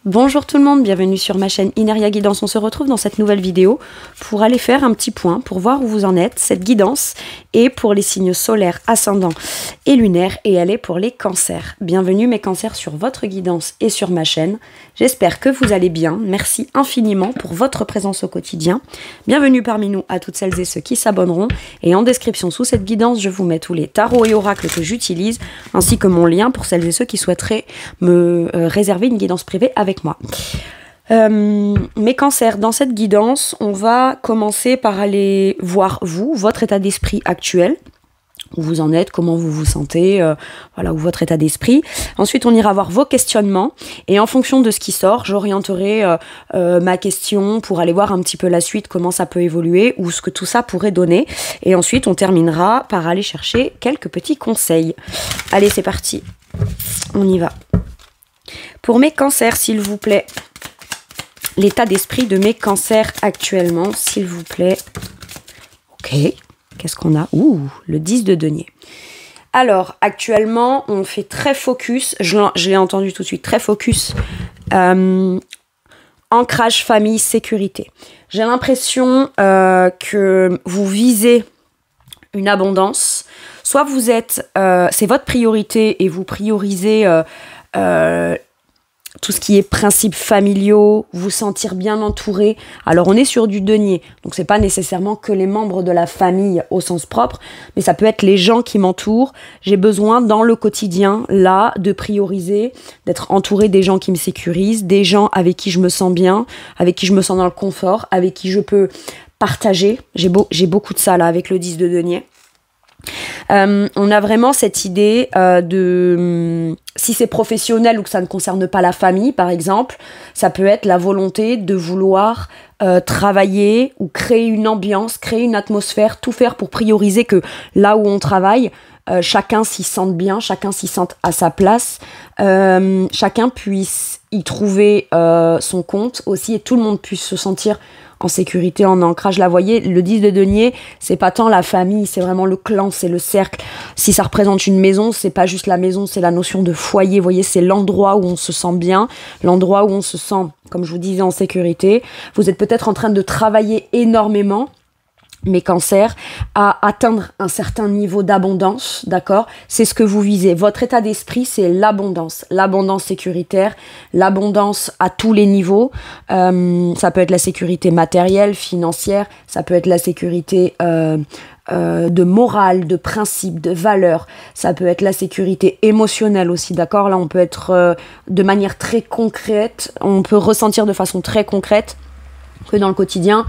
Bonjour tout le monde, bienvenue sur ma chaîne Ineria Guidance. On se retrouve dans cette nouvelle vidéo pour aller faire un petit point, pour voir où vous en êtes. Cette guidance est pour les signes solaires, ascendants et lunaires et elle est pour les cancers. Bienvenue mes cancers sur votre guidance et sur ma chaîne. J'espère que vous allez bien. Merci infiniment pour votre présence au quotidien. Bienvenue parmi nous à toutes celles et ceux qui s'abonneront. Et en description sous cette guidance, je vous mets tous les tarots et oracles que j'utilise, ainsi que mon lien pour celles et ceux qui souhaiteraient me réserver une guidance privée avec moi. Mes cancers, dans cette guidance, on va commencer par aller voir vous, votre état d'esprit actuel, où vous en êtes, comment vous vous sentez, voilà, où votre état d'esprit. Ensuite, on ira voir vos questionnements et en fonction de ce qui sort, j'orienterai ma question pour aller voir un petit peu la suite, comment ça peut évoluer ou ce que tout ça pourrait donner. Et ensuite, on terminera par aller chercher quelques petits conseils. Allez, c'est parti. On y va. Pour mes cancers, s'il vous plaît, l'état d'esprit de mes cancers actuellement, s'il vous plaît. Ok, qu'est-ce qu'on a? Ouh, le 10 de denier. Alors, actuellement, on fait très focus, je l'ai entendu tout de suite, très focus, ancrage, famille, sécurité. J'ai l'impression que vous visez une abondance, soit vous êtes, c'est votre priorité et vous priorisez tout ce qui est principes familiaux, vous sentir bien entouré. Alors on est sur du denier, donc c'est pas nécessairement que les membres de la famille au sens propre, mais ça peut être les gens qui m'entourent. J'ai besoin dans le quotidien, là, de prioriser, d'être entouré des gens qui me sécurisent, des gens avec qui je me sens bien, avec qui je me sens dans le confort, avec qui je peux partager. J'ai beaucoup de ça là avec le 10 de denier. On a vraiment cette idée si c'est professionnel ou que ça ne concerne pas la famille par exemple, ça peut être la volonté de vouloir travailler ou créer une ambiance, créer une atmosphère, tout faire pour prioriser que là où on travaille, chacun s'y sente bien, chacun s'y sente à sa place, chacun puisse y trouver son compte aussi et tout le monde puisse se sentir en sécurité, en ancrage. Là, voyez, le 10 de denier, c'est pas tant la famille, c'est vraiment le clan, c'est le cercle. Si ça représente une maison, c'est pas juste la maison, c'est la notion de foyer. Vous voyez, c'est l'endroit où on se sent bien, l'endroit où on se sent, comme je vous disais, en sécurité. Vous êtes peut-être en train de travailler énormément, mes cancers, à atteindre un certain niveau d'abondance, d'accord? C'est ce que vous visez. Votre état d'esprit, c'est l'abondance sécuritaire, l'abondance à tous les niveaux. Ça peut être la sécurité matérielle, financière, ça peut être la sécurité de morale, de principe, de valeur. Ça peut être la sécurité émotionnelle aussi, d'accord? Là, on peut être de manière très concrète, on peut ressentir de façon très concrète que dans le quotidien,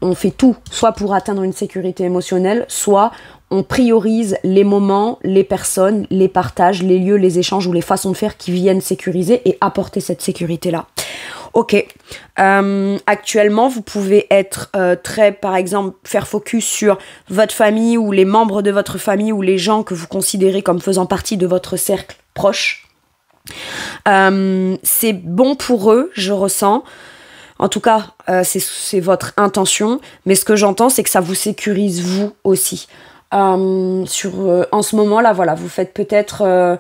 on fait tout, soit pour atteindre une sécurité émotionnelle, soit on priorise les moments, les personnes, les partages, les lieux, les échanges ou les façons de faire qui viennent sécuriser et apporter cette sécurité-là. Ok. Actuellement, vous pouvez être par exemple, faire focus sur votre famille ou les membres de votre famille ou les gens que vous considérez comme faisant partie de votre cercle proche. C'est bon pour eux, je ressens. En tout cas, c'est votre intention, mais ce que j'entends, c'est que ça vous sécurise vous aussi. En ce moment-là, voilà, vous faites peut-être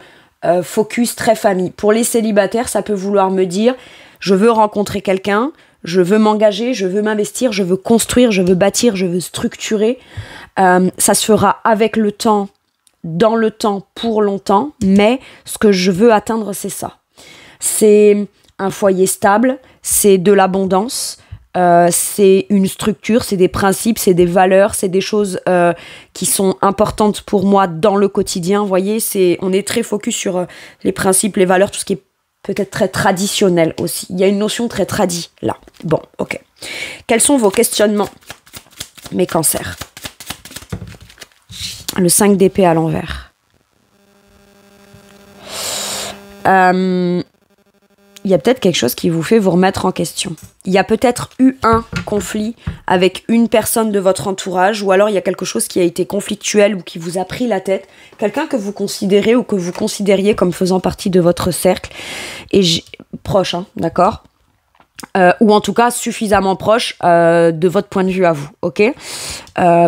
focus très famille. Pour les célibataires, ça peut vouloir me dire, je veux rencontrer quelqu'un, je veux m'engager, je veux m'investir, je veux construire, je veux bâtir, je veux structurer. Ça se fera avec le temps, dans le temps, pour longtemps, mais ce que je veux atteindre, c'est ça. C'est un foyer stable, c'est de l'abondance, c'est une structure, c'est des principes, c'est des valeurs, c'est des choses qui sont importantes pour moi dans le quotidien. Vous voyez, on est très focus sur les principes, les valeurs, tout ce qui est peut-être très traditionnel aussi. Il y a une notion très tradie là. Bon, ok. Quels sont vos questionnements, mes cancers? Le 5 d'épée à l'envers. Il y a peut-être quelque chose qui vous fait vous remettre en question. Il y a peut-être eu un conflit avec une personne de votre entourage, ou alors il y a quelque chose qui a été conflictuel ou qui vous a pris la tête, quelqu'un que vous considérez ou que vous considériez comme faisant partie de votre cercle, et proche, hein, d'accord? ou en tout cas suffisamment proche de votre point de vue à vous, ok.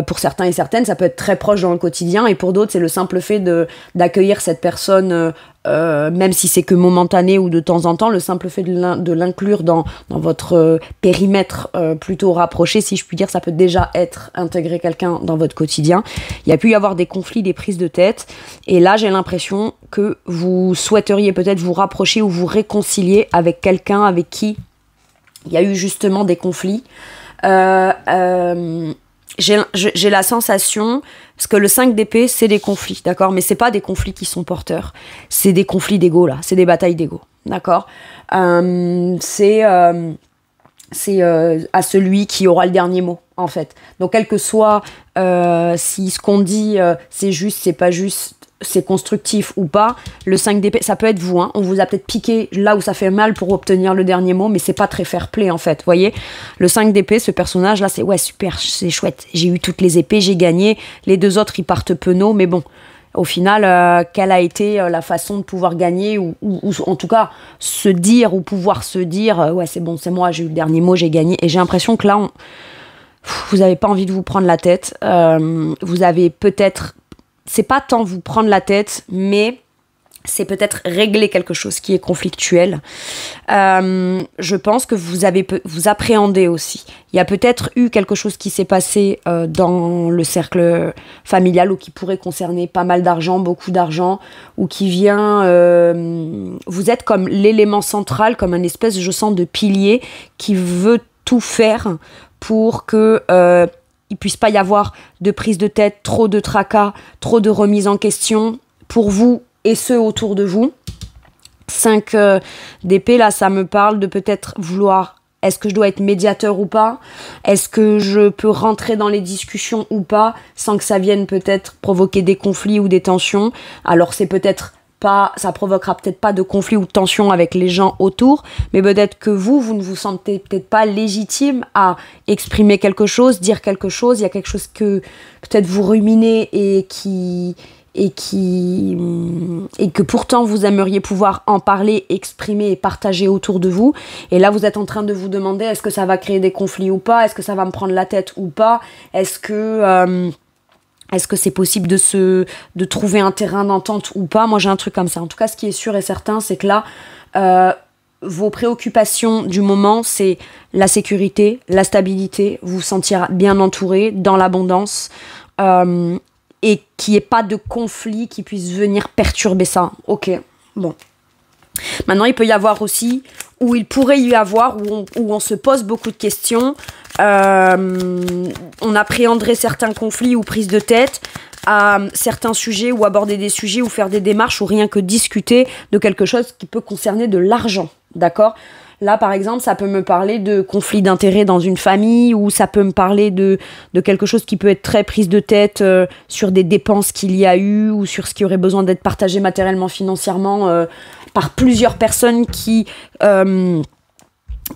Pour certains et certaines, ça peut être très proche dans le quotidien, et pour d'autres, c'est le simple fait d'accueillir cette personne, même si c'est que momentané ou de temps en temps, le simple fait de l'inclure dans votre périmètre plutôt rapproché, si je puis dire, ça peut déjà être intégrer quelqu'un dans votre quotidien. Il y a pu y avoir des conflits, des prises de tête, et là, j'ai l'impression que vous souhaiteriez peut-être vous rapprocher ou vous réconcilier avec quelqu'un avec qui il y a eu justement des conflits. J'ai la sensation, parce que le 5 d'épée, c'est des conflits, d'accord, mais c'est pas des conflits qui sont porteurs, c'est des conflits d'ego, là, c'est des batailles d'ego, d'accord. C'est à celui qui aura le dernier mot, en fait. Donc, quel que soit si ce qu'on dit, c'est juste, c'est pas juste, c'est constructif ou pas, le 5 d'épée, ça peut être vous, hein. On vous a peut-être piqué là où ça fait mal pour obtenir le dernier mot, mais c'est pas très fair-play, en fait, voyez. Le 5 d'épée, ce personnage-là, c'est ouais, super, c'est chouette, j'ai eu toutes les épées, j'ai gagné, les deux autres, ils partent penauds, mais bon, au final, quelle a été la façon de pouvoir gagner, ou en tout cas, se dire, ou pouvoir se dire, ouais, c'est bon, c'est moi, j'ai eu le dernier mot, j'ai gagné, et j'ai l'impression que là, vous avez pas envie de vous prendre la tête, vous avez peut-être, c'est pas tant vous prendre la tête, mais c'est peut-être régler quelque chose qui est conflictuel. Je pense que vous appréhendez aussi. Il y a peut-être eu quelque chose qui s'est passé dans le cercle familial, ou qui pourrait concerner pas mal d'argent, beaucoup d'argent, ou qui vient... vous êtes comme l'élément central, comme un espèce, je sens, de pilier qui veut tout faire pour que... il ne puisse pas y avoir de prise de tête, trop de tracas, trop de remise en question pour vous et ceux autour de vous. 5 d'épée, là, ça me parle de peut-être vouloir... Est-ce que je dois être médiateur ou pas? Est-ce que je peux rentrer dans les discussions ou pas, sans que ça vienne peut-être provoquer des conflits ou des tensions? Alors, c'est peut-être... ça provoquera peut-être pas de conflit ou de tension avec les gens autour, mais peut-être que vous ne vous sentez peut-être pas légitime à exprimer quelque chose, dire quelque chose. Il y a quelque chose que peut-être vous ruminez et que pourtant vous aimeriez pouvoir en parler, exprimer et partager autour de vous. Et là, vous êtes en train de vous demander, est-ce que ça va créer des conflits ou pas? Est-ce que ça va me prendre la tête ou pas? Est-ce que c'est possible de trouver un terrain d'entente ou pas? Moi, j'ai un truc comme ça. En tout cas, ce qui est sûr et certain, c'est que là, vos préoccupations du moment, c'est la sécurité, la stabilité, vous sentir bien entouré, dans l'abondance, et qu'il n'y ait pas de conflit qui puisse venir perturber ça. Ok, bon. Maintenant, il peut y avoir aussi, où il pourrait y avoir, où on se pose beaucoup de questions, on appréhenderait certains conflits ou prises de tête à certains sujets, ou aborder des sujets, ou faire des démarches, ou rien que discuter de quelque chose qui peut concerner de l'argent, d'accord ? Là, par exemple, ça peut me parler de conflits d'intérêts dans une famille, ou ça peut me parler de quelque chose qui peut être très prise de tête sur des dépenses qu'il y a eu, ou sur ce qui aurait besoin d'être partagé matériellement, financièrement, par plusieurs personnes qui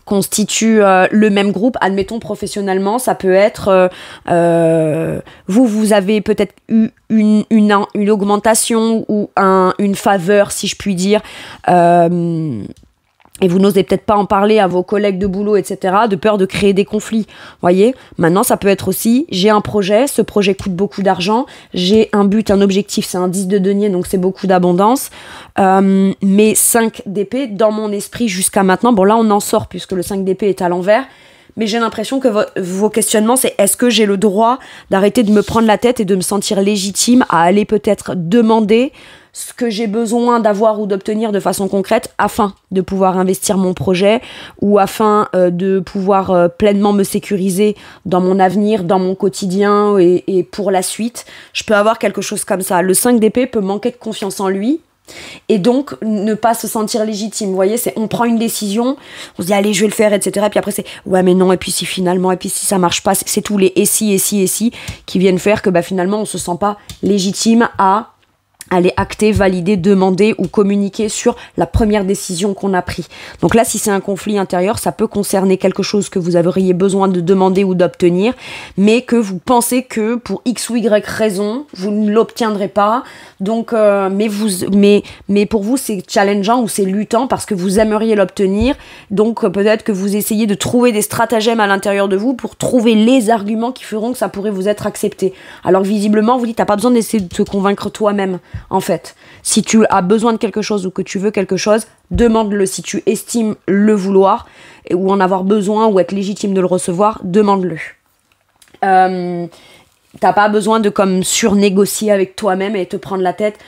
constituent le même groupe. Admettons, professionnellement, ça peut être vous avez peut-être eu une augmentation ou une faveur, si je puis dire, et vous n'osez peut-être pas en parler à vos collègues de boulot, etc., de peur de créer des conflits, voyez. Maintenant, ça peut être aussi, j'ai un projet, ce projet coûte beaucoup d'argent, j'ai un but, un objectif, c'est un 10 de denier, donc c'est beaucoup d'abondance, mais 5 d'épée, dans mon esprit jusqu'à maintenant, bon là on en sort puisque le 5 d'épée est à l'envers, mais j'ai l'impression que vos questionnements, c'est est-ce que j'ai le droit d'arrêter de me prendre la tête et de me sentir légitime à aller peut-être demander ce que j'ai besoin d'avoir ou d'obtenir de façon concrète afin de pouvoir investir mon projet, ou afin de pouvoir pleinement me sécuriser dans mon avenir, dans mon quotidien et pour la suite. Je peux avoir quelque chose comme ça. Le 5 d'épée peut manquer de confiance en lui et donc ne pas se sentir légitime. Vous voyez, on prend une décision, on se dit allez je vais le faire, etc. Puis après c'est ouais mais non, et puis si finalement, et puis si ça marche pas, c'est tous les et si qui viennent faire que finalement on se sent pas légitime à aller acter, valider, demander ou communiquer sur la première décision qu'on a prise. Donc là, si c'est un conflit intérieur, ça peut concerner quelque chose que vous auriez besoin de demander ou d'obtenir, mais que vous pensez que pour X ou Y raison, vous ne l'obtiendrez pas. Donc, mais pour vous, c'est challengeant ou c'est luttant parce que vous aimeriez l'obtenir. Donc peut-être que vous essayez de trouver des stratagèmes à l'intérieur de vous pour trouver les arguments qui feront que ça pourrait vous être accepté. Alors visiblement, vous dites, t'as pas besoin d'essayer de te convaincre toi-même. En fait, si tu as besoin de quelque chose ou que tu veux quelque chose, demande-le. Si tu estimes le vouloir ou en avoir besoin ou être légitime de le recevoir, demande-le. T'as pas besoin de comme surnégocier avec toi-même et te prendre la tête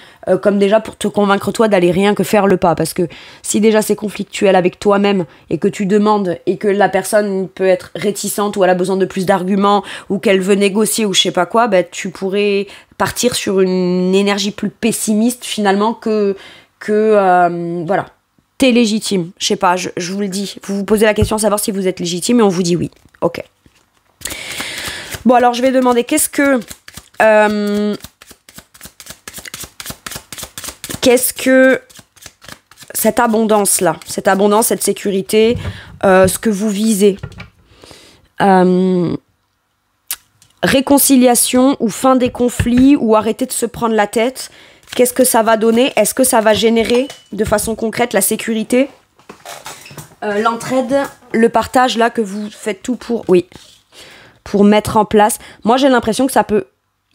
comme déjà pour te convaincre toi d'aller rien que faire le pas, parce que si déjà c'est conflictuel avec toi-même et que tu demandes et que la personne peut être réticente ou elle a besoin de plus d'arguments ou qu'elle veut négocier ou je sais pas quoi, ben tu pourrais partir sur une énergie plus pessimiste finalement que voilà. T'es légitime, je sais pas, je vous le dis, vous vous posez la question de savoir si vous êtes légitime et on vous dit oui. Ok. Bon, alors je vais demander qu'est-ce que cette abondance-là, cette sécurité, ce que vous visez, réconciliation ou fin des conflits ou arrêter de se prendre la tête, qu'est-ce que ça va donner? Est-ce que ça va générer de façon concrète la sécurité, l'entraide, le partage là que vous faites tout pour... Oui. Pour mettre en place. Moi, j'ai l'impression que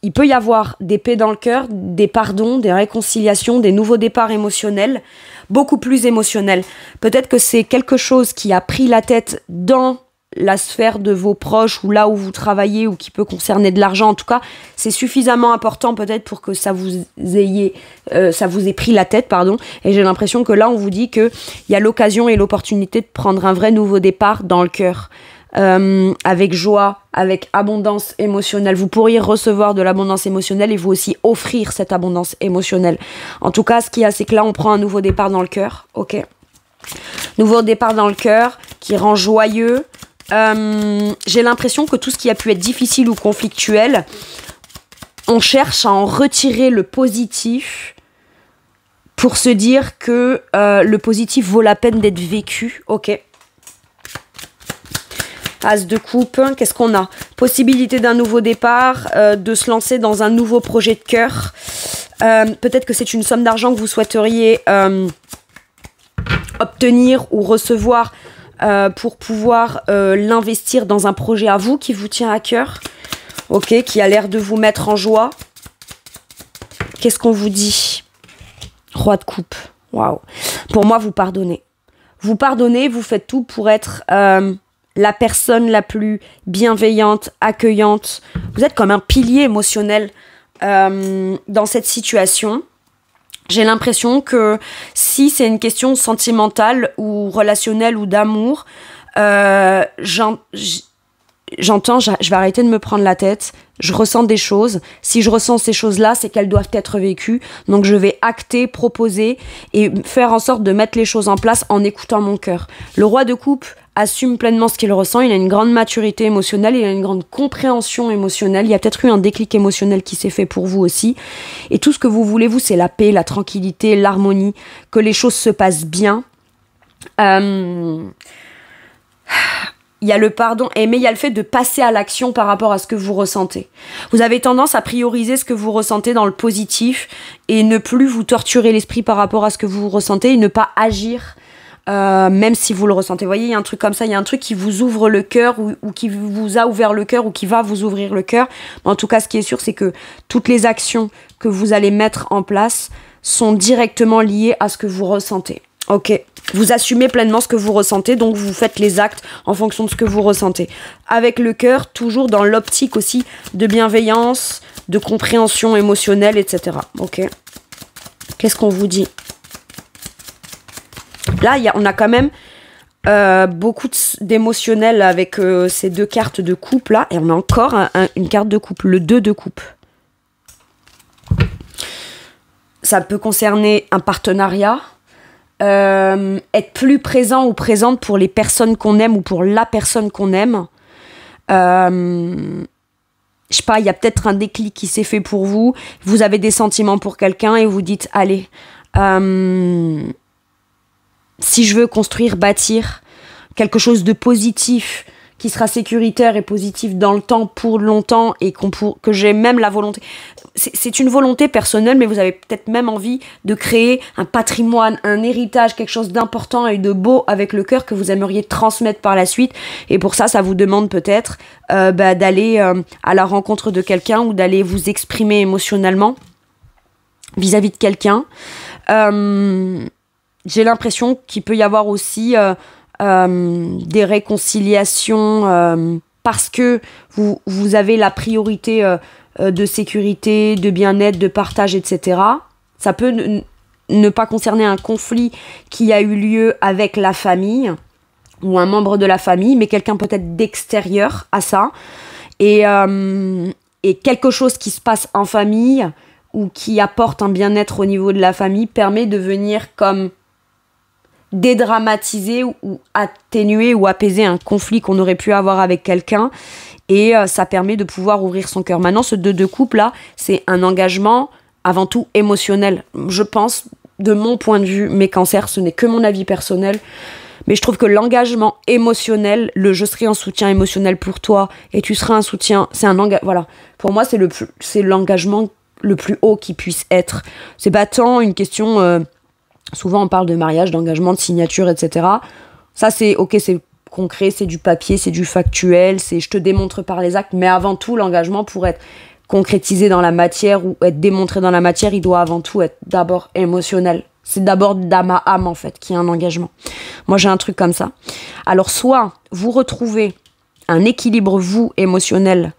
il peut y avoir des paix dans le cœur, des pardons, des réconciliations, des nouveaux départs émotionnels, beaucoup plus émotionnels. Peut-être que c'est quelque chose qui a pris la tête dans la sphère de vos proches ou là où vous travaillez ou qui peut concerner de l'argent. En tout cas, c'est suffisamment important peut-être pour que ça vous ait pris la tête, pardon. Et j'ai l'impression que là, on vous dit qu'il y a l'occasion et l'opportunité de prendre un vrai nouveau départ dans le cœur. Avec joie, avec abondance émotionnelle. Vous pourriez recevoir de l'abondance émotionnelle et vous aussi offrir cette abondance émotionnelle. En tout cas, ce qu'il y a, c'est que là, on prend un nouveau départ dans le cœur. Ok. Nouveau départ dans le cœur qui rend joyeux. J'ai l'impression que tout ce qui a pu être difficile ou conflictuel, on cherche à en retirer le positif pour se dire que le positif vaut la peine d'être vécu. Ok. As de coupe, qu'est-ce qu'on a? Possibilité d'un nouveau départ, de se lancer dans un nouveau projet de cœur. Peut-être que c'est une somme d'argent que vous souhaiteriez obtenir ou recevoir pour pouvoir l'investir dans un projet à vous qui vous tient à cœur. Ok, qui a l'air de vous mettre en joie. Qu'est-ce qu'on vous dit? Roi de coupe. Waouh. Pour moi, vous pardonnez. Vous pardonnez, vous faites tout pour être... la personne la plus bienveillante, accueillante. Vous êtes comme un pilier émotionnel dans cette situation. J'ai l'impression que si c'est une question sentimentale ou relationnelle ou d'amour, j'entends, je vais arrêter de me prendre la tête, je ressens des choses. Si je ressens ces choses-là, c'est qu'elles doivent être vécues. Donc je vais acter, proposer et faire en sorte de mettre les choses en place en écoutant mon cœur. Le roi de coupe assume pleinement ce qu'il ressent, il a une grande maturité émotionnelle, il a une grande compréhension émotionnelle, il y a peut-être eu un déclic émotionnel qui s'est fait pour vous aussi. Et tout ce que vous voulez, vous, c'est la paix, la tranquillité, l'harmonie, que les choses se passent bien. Il y a le pardon, mais il y a le fait de passer à l'action par rapport à ce que vous ressentez. Vous avez tendance à prioriser ce que vous ressentez dans le positif et ne plus vous torturer l'esprit par rapport à ce que vous ressentez et ne pas agir même si vous le ressentez. Vous voyez, il y a un truc comme ça, il y a un truc qui vous ouvre le cœur ou qui vous a ouvert le cœur ou qui va vous ouvrir le cœur. Mais en tout cas, ce qui est sûr, c'est que toutes les actions que vous allez mettre en place sont directement liées à ce que vous ressentez. Ok, vous assumez pleinement ce que vous ressentez, donc vous faites les actes en fonction de ce que vous ressentez. Avec le cœur, toujours dans l'optique aussi de bienveillance, de compréhension émotionnelle, etc. Ok. Qu'est-ce qu'on vous dit? Là, on a quand même beaucoup d'émotionnel avec ces deux cartes de coupe là, et on a encore une carte de coupe, le 2 de coupe. Ça peut concerner un partenariat. Être plus présent ou présente pour les personnes qu'on aime ou pour la personne qu'on aime. Je je sais pas, il y a peut-être un déclic qui s'est fait pour vous. Vous avez des sentiments pour quelqu'un et vous dites, allez, si je veux construire, bâtir quelque chose de positif, qui sera sécuritaire et positif dans le temps, pour longtemps, et que j'ai même la volonté. C'est une volonté personnelle, mais vous avez peut-être même envie de créer un patrimoine, un héritage, quelque chose d'important et de beau avec le cœur que vous aimeriez transmettre par la suite. Et pour ça, ça vous demande peut-être d'aller à la rencontre de quelqu'un ou d'aller vous exprimer émotionnellement vis-à-vis de quelqu'un. J'ai l'impression qu'il peut y avoir aussi des réconciliations parce que vous avez la priorité de sécurité, de bien-être, de partage, etc. Ça peut ne pas concerner un conflit qui a eu lieu avec la famille ou un membre de la famille, mais quelqu'un peut-être d'extérieur à ça. Et quelque chose qui se passe en famille ou qui apporte un bien-être au niveau de la famille permet de venir comme dédramatiser ou atténuer ou apaiser un conflit qu'on aurait pu avoir avec quelqu'un, et ça permet de pouvoir ouvrir son cœur. Maintenant, ce 2 de couple là, c'est un engagement avant tout émotionnel. Je pense, de mon point de vue, mes cancers, ce n'est que mon avis personnel, mais je trouve que l'engagement émotionnel, je serai un soutien émotionnel pour toi et tu seras un soutien, c'est un engagement, voilà. Pour moi, c'est l'engagement le plus haut qui puisse être. C'est pas tant une question souvent on parle de mariage, d'engagement, de signature, etc. Ça c'est ok, c'est concret, c'est du papier, c'est du factuel, c'est je te démontre par les actes, mais avant tout l'engagement, pour être concrétisé dans la matière ou être démontré dans la matière, il doit avant tout être d'abord émotionnel. C'est d'abord d'âme à âme en fait qu'il y a un engagement. Moi j'ai un truc comme ça. Alors soit vous retrouvez un équilibre vous émotionnel,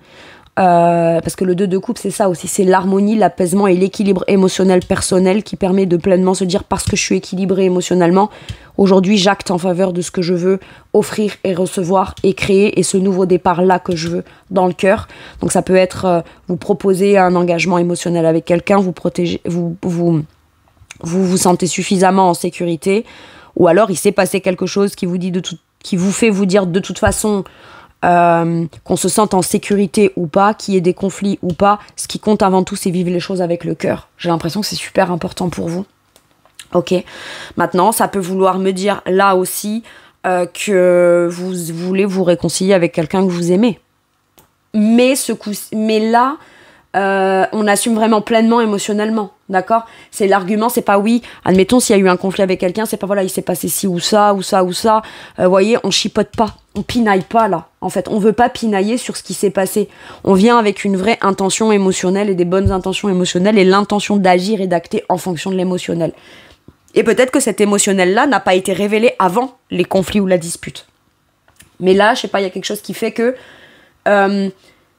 parce que le 2 de couple c'est ça aussi, c'est l'harmonie, l'apaisement et l'équilibre émotionnel personnel qui permet de pleinement se dire, parce que je suis équilibré émotionnellement, aujourd'hui j'acte en faveur de ce que je veux offrir et recevoir et créer, et ce nouveau départ là que je veux dans le cœur. Donc ça peut être vous proposer un engagement émotionnel avec quelqu'un, vous protégez, vous sentez suffisamment en sécurité, ou alors il s'est passé quelque chose qui vous fait vous dire de toute façon qu'on se sente en sécurité ou pas, qu'il y ait des conflits ou pas, ce qui compte avant tout c'est vivre les choses avec le cœur. J'ai l'impression que c'est super important pour vous. Ok, maintenant ça peut vouloir me dire là aussi que vous voulez vous réconcilier avec quelqu'un que vous aimez, mais là on assume vraiment pleinement émotionnellement, d'accord? C'est l'argument, c'est pas oui, admettons s'il y a eu un conflit avec quelqu'un, c'est pas voilà, il s'est passé ci ou ça, ou ça, ou ça, voyez, on chipote pas, on pinaille pas là, en fait, on veut pas pinailler sur ce qui s'est passé, on vient avec une vraie intention émotionnelle et des bonnes intentions émotionnelles et l'intention d'agir et d'acter en fonction de l'émotionnel. Et peut-être que cet émotionnel-là n'a pas été révélé avant les conflits ou la dispute. Mais là, je sais pas, il y a quelque chose qui fait que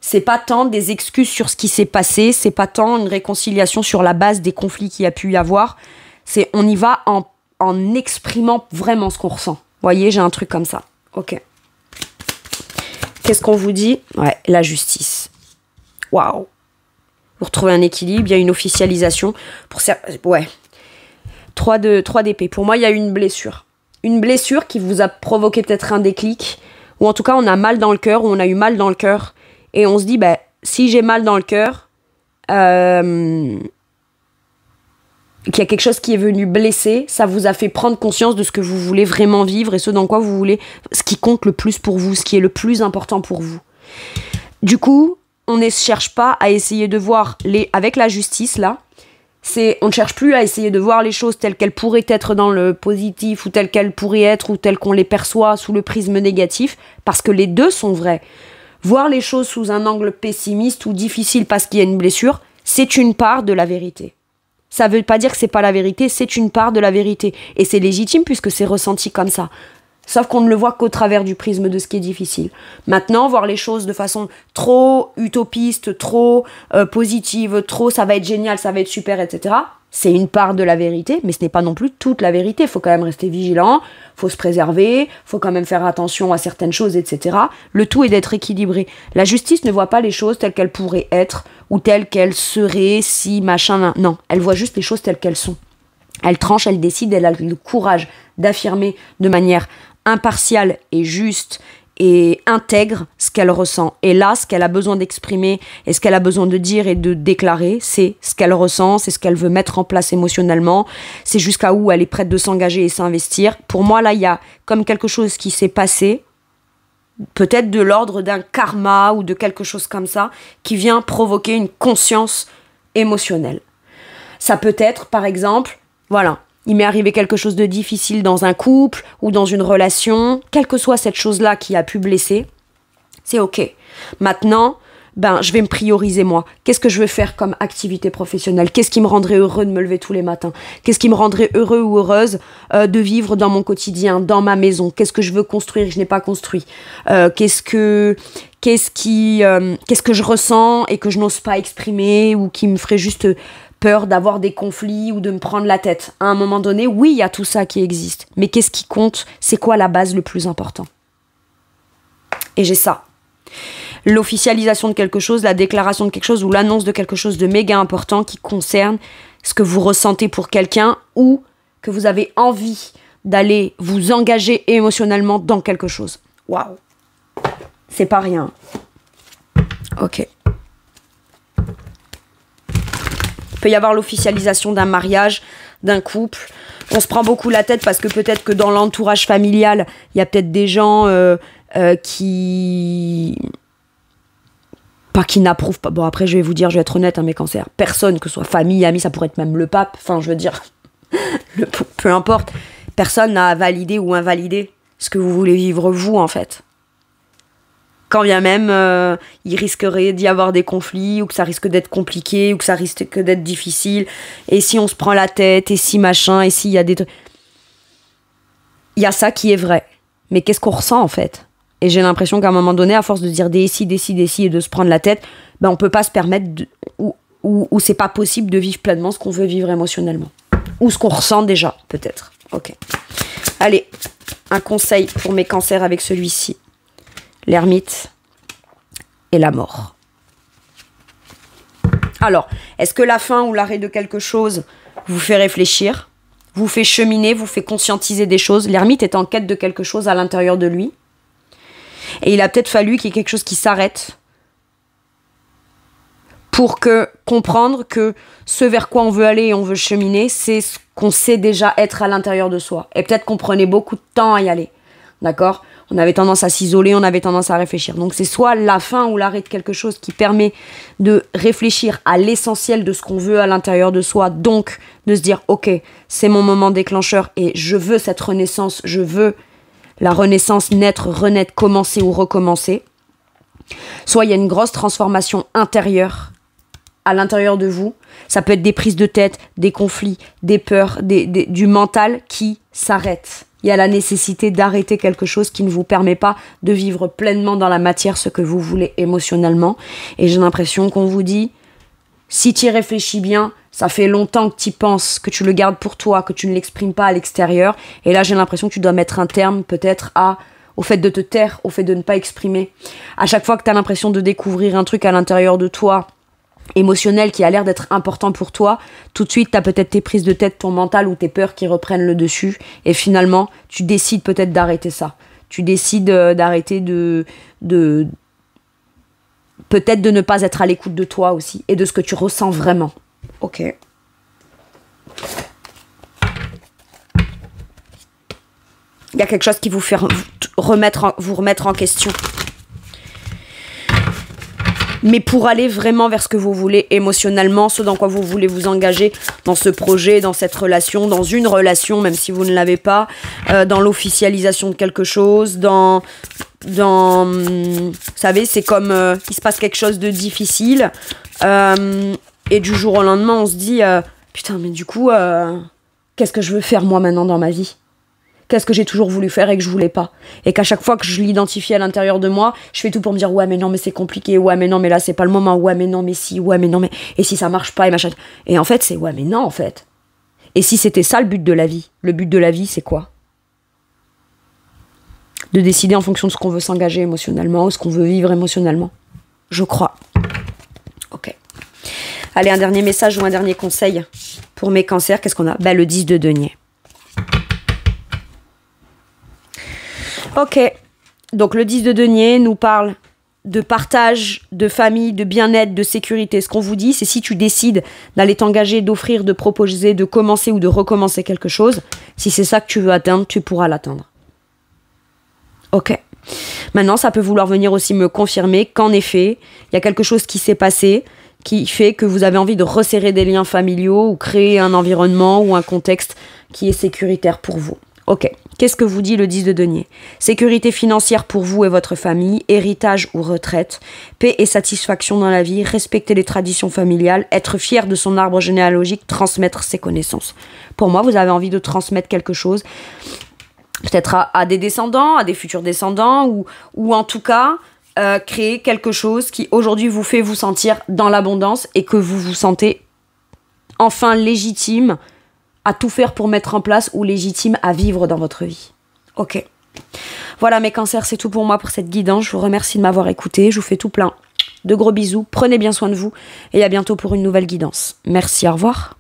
c'est pas tant des excuses sur ce qui s'est passé, c'est pas tant une réconciliation sur la base des conflits qu'il y a pu y avoir, c'est on y va en exprimant vraiment ce qu'on ressent. Vous voyez, j'ai un truc comme ça. Ok. Qu'est-ce qu'on vous dit? Ouais, la justice. Waouh. Vous retrouvez un équilibre, il y a une officialisation. Ouais. 3 d'épée. Pour moi, il y a une blessure. Une blessure qui vous a provoqué peut-être un déclic, ou en tout cas, on a mal dans le cœur, ou on a eu mal dans le cœur. Et on se dit, si j'ai mal dans le cœur, qu'il y a quelque chose qui est venu blesser, ça vous a fait prendre conscience de ce que vous voulez vraiment vivre et ce dans quoi vous voulez, ce qui compte le plus pour vous, ce qui est le plus important pour vous. Du coup, on ne cherche pas à essayer de voir, avec la justice là, on ne cherche plus à essayer de voir les choses telles qu'elles pourraient être dans le positif ou telles qu'elles pourraient être ou telles qu'on les perçoit sous le prisme négatif, parce que les deux sont vrais. Voir les choses sous un angle pessimiste ou difficile parce qu'il y a une blessure, c'est une part de la vérité. Ça veut pas dire que c'est pas la vérité, c'est une part de la vérité. Et c'est légitime puisque c'est ressenti comme ça. Sauf qu'on ne le voit qu'au travers du prisme de ce qui est difficile. Maintenant, voir les choses de façon trop utopiste, trop positive, trop ça va être génial, ça va être super, etc., c'est une part de la vérité, mais ce n'est pas non plus toute la vérité. Il faut quand même rester vigilant, il faut se préserver, il faut quand même faire attention à certaines choses, etc. Le tout est d'être équilibré. La justice ne voit pas les choses telles qu'elles pourraient être ou telles qu'elles seraient si machin... Non, elle voit juste les choses telles qu'elles sont. Elle tranche, elle décide, elle a le courage d'affirmer de manière impartiale et juste et intègre ce qu'elle ressent. Et là, ce qu'elle a besoin d'exprimer et ce qu'elle a besoin de dire et de déclarer, c'est ce qu'elle ressent, c'est ce qu'elle veut mettre en place émotionnellement, c'est jusqu'à où elle est prête de s'engager et s'investir. Pour moi, là, il y a comme quelque chose qui s'est passé, peut-être de l'ordre d'un karma ou de quelque chose comme ça, qui vient provoquer une conscience émotionnelle. Ça peut être, par exemple, voilà, il m'est arrivé quelque chose de difficile dans un couple ou dans une relation, quelle que soit cette chose-là qui a pu blesser, c'est ok. Maintenant, je vais me prioriser moi. Qu'est-ce que je veux faire comme activité professionnelle? Qu'est-ce qui me rendrait heureux de me lever tous les matins? Qu'est-ce qui me rendrait heureux ou heureuse de vivre dans mon quotidien, dans ma maison? Qu'est-ce que je veux construire que je n'ai pas construit? Qu'est-ce que je ressens et que je n'ose pas exprimer ou qui me ferait juste peur d'avoir des conflits ou de me prendre la tête? À un moment donné, oui, il y a tout ça qui existe. Mais qu'est-ce qui compte? C'est quoi la base le plus important? Et j'ai ça. L'officialisation de quelque chose, la déclaration de quelque chose ou l'annonce de quelque chose de méga important qui concerne ce que vous ressentez pour quelqu'un ou que vous avez envie d'aller vous engager émotionnellement dans quelque chose. Waouh! C'est pas rien. Ok. Il peut y avoir l'officialisation d'un mariage, d'un couple. On se prend beaucoup la tête parce que peut-être que dans l'entourage familial, il y a peut-être des gens qui n'approuvent pas. Bon, après, je vais vous dire, je vais être honnête, mes cancers. Personne, que ce soit famille, amis, ça pourrait être même le pape. Enfin, je veux dire, peu importe. Personne n'a validé ou invalidé ce que vous voulez vivre vous, en fait. Quand bien même, il risquerait d'y avoir des conflits, ou que ça risque d'être compliqué, ou que ça risque d'être difficile. Et si on se prend la tête, et si machin, et s'il y a des trucs... Il y a ça qui est vrai. Mais qu'est-ce qu'on ressent, en fait? Et j'ai l'impression qu'à un moment donné, à force de dire des si, et de se prendre la tête, on peut pas se permettre, ou c'est pas possible de vivre pleinement ce qu'on veut vivre émotionnellement. Ou ce qu'on ressent déjà, peut-être. Ok. Allez, un conseil pour mes cancers avec celui-ci. L'ermite et la mort. Alors, est-ce que la fin ou l'arrêt de quelque chose vous fait réfléchir, vous fait cheminer, vous fait conscientiser des choses? L'ermite est en quête de quelque chose à l'intérieur de lui. Et il a peut-être fallu qu'il y ait quelque chose qui s'arrête pour comprendre que ce vers quoi on veut aller et on veut cheminer, c'est ce qu'on sait déjà être à l'intérieur de soi. Et peut-être qu'on prenait beaucoup de temps à y aller. D'accord ? On avait tendance à s'isoler, on avait tendance à réfléchir. Donc c'est soit la fin ou l'arrêt de quelque chose qui permet de réfléchir à l'essentiel de ce qu'on veut à l'intérieur de soi. Donc de se dire, ok, c'est mon moment déclencheur et je veux cette renaissance, je veux la renaissance, naître, renaître, commencer ou recommencer. Soit il y a une grosse transformation intérieure à l'intérieur de vous. Ça peut être des prises de tête, des conflits, des peurs, du mental qui s'arrête. Il y a la nécessité d'arrêter quelque chose qui ne vous permet pas de vivre pleinement dans la matière ce que vous voulez émotionnellement. Et j'ai l'impression qu'on vous dit, si tu y réfléchis bien, ça fait longtemps que tu y penses, que tu le gardes pour toi, que tu ne l'exprimes pas à l'extérieur. Et là, j'ai l'impression que tu dois mettre un terme peut-être au fait de te taire, au fait de ne pas exprimer. À chaque fois que tu as l'impression de découvrir un truc à l'intérieur de toi, émotionnel, qui a l'air d'être important pour toi, tout de suite, tu as peut-être tes prises de tête, ton mental ou tes peurs qui reprennent le dessus. Et finalement, tu décides peut-être d'arrêter ça. Tu décides d'arrêter peut-être de ne pas être à l'écoute de toi aussi et de ce que tu ressens vraiment. Ok. Il y a quelque chose qui vous fait vous remettre en question. Mais pour aller vraiment vers ce que vous voulez émotionnellement, ce dans quoi vous voulez vous engager dans ce projet, dans cette relation, dans une relation, même si vous ne l'avez pas, dans l'officialisation de quelque chose, vous savez, c'est comme il se passe quelque chose de difficile et du jour au lendemain, on se dit putain, mais du coup, qu'est-ce que je veux faire moi maintenant dans ma vie ? Qu'est-ce que j'ai toujours voulu faire et que je voulais pas. Et qu'à chaque fois que je l'identifie à l'intérieur de moi, je fais tout pour me dire ouais mais non mais c'est compliqué, ouais mais non mais là c'est pas le moment, ouais mais non mais si, ouais mais non mais... Et si ça marche pas et machin. Et en fait c'est ouais mais non en fait. Et si c'était ça le but de la vie ? Le but de la vie c'est quoi ? De décider en fonction de ce qu'on veut s'engager émotionnellement ou ce qu'on veut vivre émotionnellement. Je crois. Ok. Allez, un dernier message ou un dernier conseil pour mes cancers. Qu'est-ce qu'on a ? Le 10 de denier. Ok, Donc le 10 de denier nous parle de partage, de famille, de bien-être, de sécurité. Ce qu'on vous dit, c'est si tu décides d'aller t'engager, d'offrir, de proposer, de commencer ou de recommencer quelque chose, si c'est ça que tu veux atteindre, tu pourras l'atteindre. Ok. Maintenant, ça peut vouloir venir aussi me confirmer qu'en effet, il y a quelque chose qui s'est passé qui fait que vous avez envie de resserrer des liens familiaux ou créer un environnement ou un contexte qui est sécuritaire pour vous. Ok, qu'est-ce que vous dit le 10 de denier? Sécurité financière pour vous et votre famille, héritage ou retraite, paix et satisfaction dans la vie, respecter les traditions familiales, être fier de son arbre généalogique, transmettre ses connaissances. Pour moi, vous avez envie de transmettre quelque chose, peut-être à des descendants, à des futurs descendants, ou en tout cas, créer quelque chose qui aujourd'hui vous fait vous sentir dans l'abondance et que vous vous sentez enfin légitime à tout faire pour mettre en place ou légitime à vivre dans votre vie. Ok. Voilà mes cancers, c'est tout pour moi pour cette guidance. Je vous remercie de m'avoir écouté. Je vous fais tout plein de gros bisous. Prenez bien soin de vous et à bientôt pour une nouvelle guidance. Merci, au revoir.